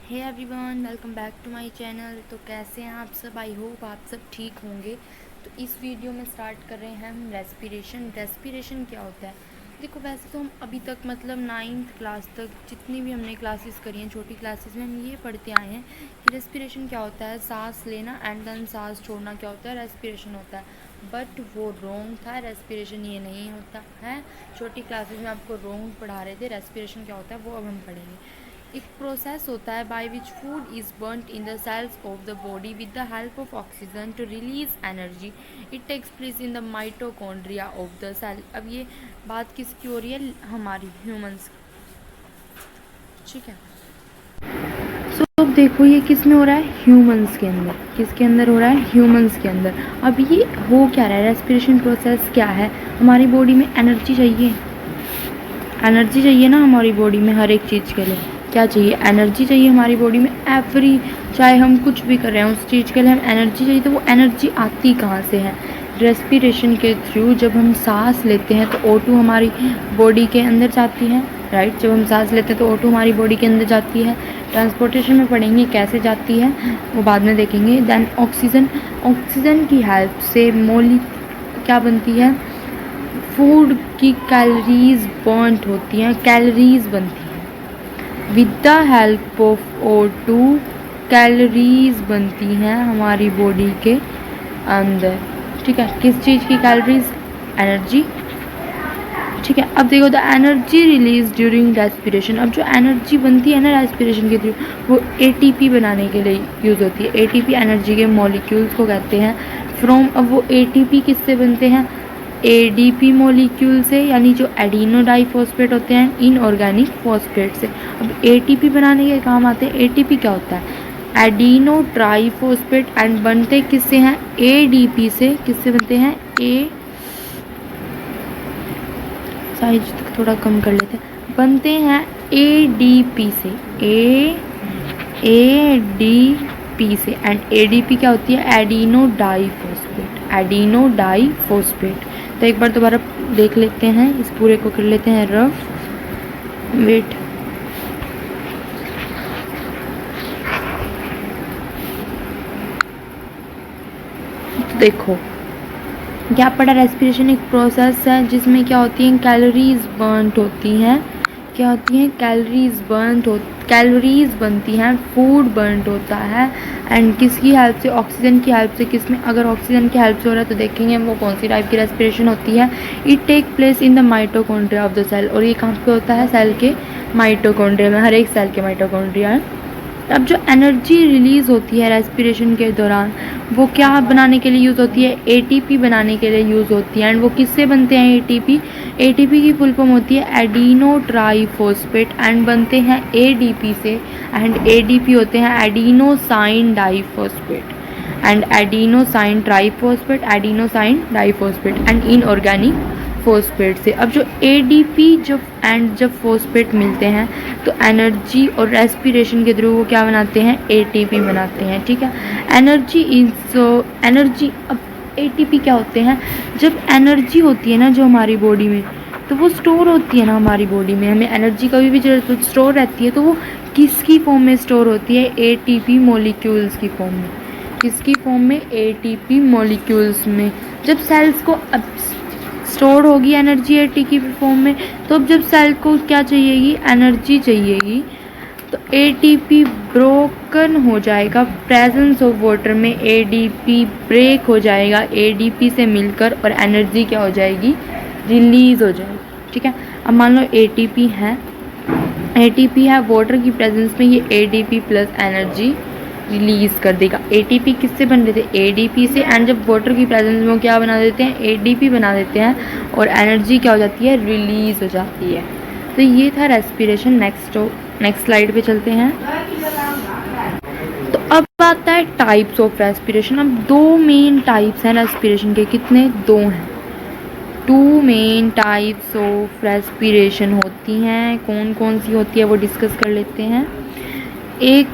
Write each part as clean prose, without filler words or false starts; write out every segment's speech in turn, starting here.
Hey everyone, welcome back to my channel. तो कैसे हैं आप सब? आई होप आप सब ठीक होंगे। तो इस वीडियो में स्टार्ट कर रहे हैं हम रेस्पिरेशन क्या होता है। देखो, वैसे तो हम अभी तक मतलब 9th क्लास तक जितनी भी हमने क्लासेस करी हैं, छोटी क्लासेस में हम ये पढ़ते आए हैं कि रेस्पिरेशन क्या होता है, सांस लेना एंड देन सांस छोड़ना क्या होता है, रेस्पिरेशन होता है। बट वो रोंग था, रेस्पिरेशन ये नहीं होता है। छोटी क्लासेस में आपको रोंग पढ़ा रहे थे। रेस्पिरेशन क्या होता है वो अब हम पढ़ेंगे। एक प्रोसेस होता है by which food is burned in the cells of the body with the help of oxygen to release energy. It takes place in the mitochondria of the cell. अब ये बात किसकी हो रही है? हमारी ह्यूमंस की। ठीक है, सो अब देखो ये किस में हो रहा है? ह्यूमंस के अंदर। किसके अंदर हो रहा है? ह्यूमंस के अंदर। अब ये हो क्या रहा है? रेस्पिरेशन प्रोसेस क्या है? हमारी बॉडी में एनर्जी चाहिए। एनर्जी चाहिए ना हमारी बॉडी में, हर एक चीज़ के लिए क्या चाहिए? एनर्जी चाहिए हमारी बॉडी में। एवरी, चाहे हम कुछ भी कर रहे हैं उस चीज़ के लिए हम एनर्जी चाहिए। तो वो एनर्जी आती कहाँ से है? रेस्पिरेशन के थ्रू। जब हम सांस लेते हैं तो O2 हमारी बॉडी के अंदर जाती है, राइट। जब हम सांस लेते हैं तो O2 हमारी बॉडी के अंदर जाती है। ट्रांसपोर्टेशन में पढ़ेंगे कैसे जाती है, वो बाद में देखेंगे। देन ऑक्सीजन की हेल्प से क्या बनती है? फूड की कैलोरीज बर्नड होती हैं, कैलोरीज बनती हैं। With the help of O2 calories बनती हैं हमारी बॉडी के अंदर। ठीक है, किस चीज़ की कैलोरीज? एनर्जी। ठीक है, अब देखो the energy release during respiration. अब जो एनर्जी बनती है ना रेस्पिरेशन के थ्रू, वो ATP बनाने के लिए यूज़ होती है। ATP एनर्जी के मॉलिक्यूल्स को कहते हैं। फ्रॉम, अब वो ATP किससे बनते हैं? ADP मॉलिक्यूल से, यानी जो एडिनो डाइफॉस्फेट होते हैं इनऑर्गेनिक फॉस्फेट से। अब ATP बनाने के काम आते हैं। ATP क्या होता है? Adeno triphosphate. एंड बनते किससे हैं? ADP से। किससे बनते हैं? साइज थोड़ा कम कर लेते हैं। बनते हैं ADP से। ADP से। एंड ADP क्या होती है? Adeno diphosphate. Adeno diphosphate. तो एक बार दोबारा देख लेते हैं, इस पूरे को कर लेते हैं रफ। वेट, तो देखो क्या पड़ा? रेस्पिरेशन एक प्रोसेस है जिसमें क्या होती हैं? कैलोरीज बर्नड होती हैं। क्या होती हैं? कैलोरीज बनती हैं, फूड बर्नड होता है। एंड किसकी हेल्प से? ऑक्सीजन की हेल्प से। किसमें? अगर ऑक्सीजन की हेल्प से हो रहा है तो देखेंगे वो कौन सी टाइप की रेस्पिरेशन होती है। It take place in the mitochondria of the cell. और ये कहाँ पे होता है? सेल के माइटोकॉन्ड्रिया में। हर एक सेल के माइटोकॉन्ड्रिया है। अब जो एनर्जी रिलीज़ होती है रेस्पिरेशन के दौरान, वो क्या बनाने के लिए यूज़ होती है? ATP बनाने के लिए यूज़ होती है। एंड वो किससे बनते हैं? ATP की फुल फॉर्म होती है एडिनो ट्राइफॉस्फेट। एंड बनते हैं ADP से। एंड ADP होते हैं adenosine diphosphate. And adenosine triphosphate, adenosine diphosphate and inorganic phosphate से। अब जो ADP जब फॉस्फेट मिलते हैं तो एनर्जी और रेस्पिरेशन के थ्रू वो क्या बनाते हैं? ATP बनाते हैं। ठीक है, एनर्जी। अब ATP क्या होते हैं? जब एनर्जी होती है ना जो हमारी बॉडी में, तो वो स्टोर होती है ना हमारी बॉडी में। हमें एनर्जी कभी भी जब स्टोर रहती है तो वो किसकी फॉर्म में स्टोर होती है? ATP मॉलिक्यूल्स की फॉर्म में। किसकी फॉर्म में? ATP मॉलिक्यूल्स में। जब सेल्स को अब स्टोर होगी एनर्जी ATP की फॉर्म में, तो अब जब सेल को क्या चाहिएगी? एनर्जी चाहिएगी। तो ATP ब्रोकन हो जाएगा। प्रेजेंस ऑफ वाटर में ADP ब्रेक हो जाएगा ADP से मिलकर, और एनर्जी क्या हो जाएगी? रिलीज हो जाएगी। ठीक है, अब मान लो ATP है वाटर की प्रेजेंस में, ये ADP प्लस एनर्जी रिलीज़ कर देगा। ATP किससे बन रहे थे? ADP से। एंड जब वाटर की प्रेजेंस में क्या बना देते हैं? ADP बना देते हैं, और एनर्जी क्या हो जाती है? रिलीज़ हो जाती है। तो ये था रेस्पिरेशन। नेक्स्ट स्लाइड पे चलते हैं। तो अब आता है टाइप्स ऑफ रेस्पिरेशन। अब 2 मेन टाइप्स हैं रेस्पिरेशन के। कितने? 2 हैं। 2 मेन टाइप्स ऑफ रेस्पिरेशन होती हैं। कौन कौन सी होती है वो डिस्कस कर लेते हैं। एक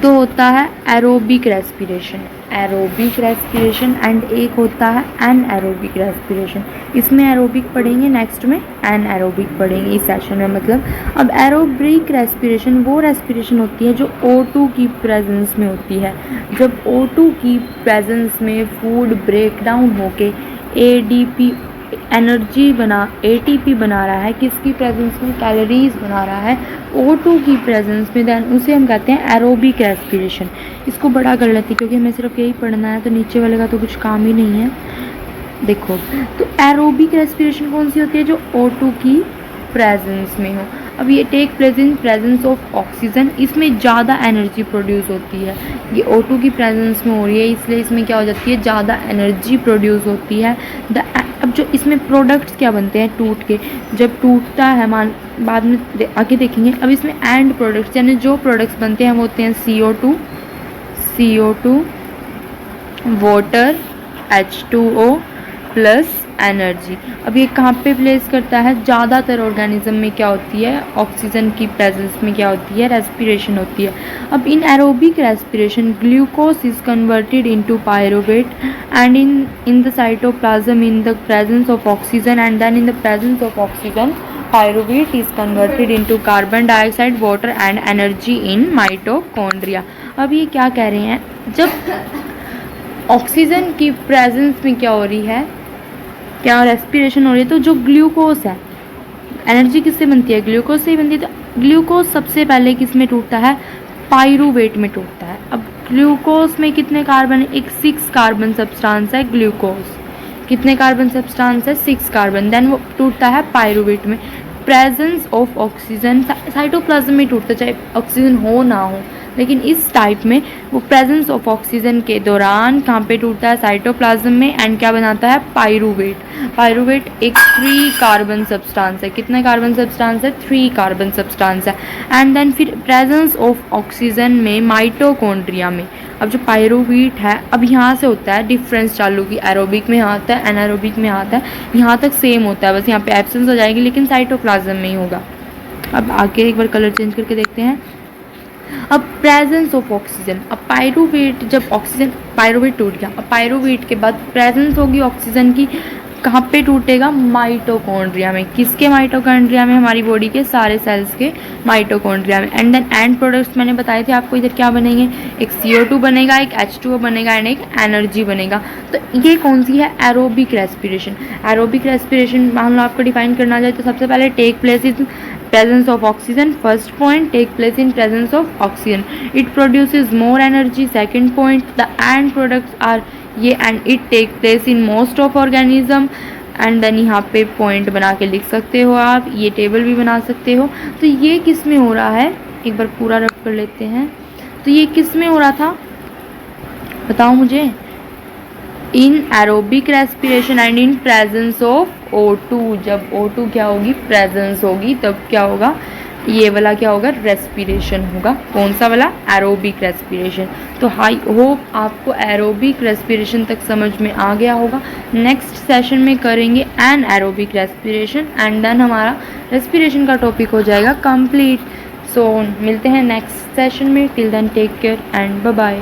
तो होता है aerobic respiration. Aerobic respiration and एक होता है एनएरोबिक रेस्पिरेशन। इसमें एरोबिक पढ़ेंगे, नेक्स्ट में एनएरोबिक पढ़ेंगे इस सेशन में। मतलब अब एरोबिक रेस्पिरेशन वो रेस्पिरेशन होती है जो O2 की प्रेजेंस में होती है। जब O2 की प्रेजेंस में फूड ब्रेक डाउन होके ADP एनर्जी ATP बना रहा है, किसकी प्रेजेंस में, कैलोरीज बना रहा है O2 की प्रेजेंस में, देन उसे हम कहते हैं एरोबिक रेस्पिरेशन। इसको बड़ा कर लेते हैं क्योंकि हमें सिर्फ यही पढ़ना है, तो नीचे वाले का तो कुछ काम ही नहीं है। देखो, तो एरोबिक रेस्पिरेशन कौन सी होती है, जो O2 की प्रेजेंस में हो। अब ये take place in presence of oxygen, इसमें ज़्यादा एनर्जी प्रोड्यूस होती है। ये O2 की प्रेजेंस में हो रही है, इसलिए इसमें क्या हो जाती है, ज़्यादा एनर्जी प्रोड्यूस होती है। अब जो इसमें प्रोडक्ट्स क्या बनते हैं टूट के, जब टूटता है बाद में आगे देखेंगे। अब इसमें एंड प्रोडक्ट्स यानी जो प्रोडक्ट्स बनते हैं वो होते हैं CO2 water, H2O plus energy. अब ये कहाँ पे प्लेस करता है, ज़्यादातर ऑर्गेनिज्म में क्या होती है, ऑक्सीजन की प्रेजेंस में क्या होती है, रेस्पिरेशन होती है। अब in aerobic respiration glucose is converted into pyruvate and in the cytoplasm in the presence of oxygen and then in the presence of oxygen pyruvate is converted into carbon dioxide, water and energy in mitochondria. अब ये क्या कह रहे हैं, जब oxygen की presence में क्या हो रही है, क्या रेस्पिरेशन हो रही है, तो जो ग्लूकोज है, एनर्जी किससे बनती है, ग्लूकोज से ही बनती है। तो ग्लूकोज सबसे पहले किस में टूटता है, पायरुवेट में टूटता है। अब ग्लूकोज में कितने कार्बन है, एक 6 कार्बन सब्सटेंस है ग्लूकोज। कितने कार्बन सब्सटेंस है, 6 कार्बन। देन वो टूटता है पायरुवेट में। प्रेजेंस ऑफ ऑक्सीजन साइटोप्लाज्म में टूटता, चाहे ऑक्सीजन हो ना हो, लेकिन इस टाइप में वो प्रेजेंस ऑफ ऑक्सीजन के दौरान कहाँ पे टूटता है, साइटोप्लाज्म में, एंड क्या बनाता है, पायरुवेट। पायरुवेट एक 3 कार्बन सब्सटेंस है। कितने कार्बन सब्सटेंस है, 3 कार्बन सब्सटेंस है। एंड देन फिर प्रेजेंस ऑफ ऑक्सीजन में माइटोकॉन्ड्रिया में। अब जो पायरुवेट है, अब यहाँ से होता है डिफरेंस चालू की, एरोबिक में यहाँ आता है, एनारोबिक में आता है, यहाँ तक सेम होता है, बस यहाँ पे एब्सेंस हो जाएगी, लेकिन साइटोप्लाज्म में ही होगा। अब आगे एक बार कलर चेंज करके देखते हैं। अब प्रेजेंस ऑफ ऑक्सीजन, अब पायरुवेट, जब ऑक्सीजन पायरुवेट टूट गया, अब पायरुवेट के बाद प्रेजेंस होगी ऑक्सीजन की, कहाँ पे टूटेगा, माइटोकॉन्ड्रिया में। किसके माइटोकॉन्ड्रिया में, हमारी बॉडी के सारे सेल्स के माइटोकॉन्ड्रिया में। एंड देन एंड प्रोडक्ट्स मैंने बताए थे आपको, इधर क्या बनेंगे, एक CO2 बनेगा, एक H2O बनेगा एंड एक एनर्जी बनेगा। तो ये कौन सी है, एरोबिक रेस्पिरेशन। एरोबिक रेस्पिरेशन मान लो आपको डिफाइन करना जाए तो सबसे पहले take place in presence of oxygen, first point take place in presence of oxygen, it produces more energy, second point the end products are ये and it take place in most of organism, and then यहाँ पे point बना के लिख सकते हो आप, ये टेबल भी बना सकते हो। तो ये किस में हो रहा है, एक बार पूरा रख कर लेते हैं। तो ये किस में हो रहा था, बताओ मुझे, इन aerobic respiration and in presence of O2। जब O2 क्या होगी, प्रेजेंस होगी, तब क्या होगा, ये वाला क्या होगा, रेस्पिरेशन होगा। कौन सा वाला, एरोबिक रेस्पिरेशन। तो आई होप आपको एरोबिक रेस्पिरेशन तक समझ में आ गया होगा। नेक्स्ट सेशन में करेंगे anaerobic respiration and then हमारा रेस्पिरेशन का टॉपिक हो जाएगा कंप्लीट। सो मिलते हैं नेक्स्ट सेशन में, till then take care and bye bye.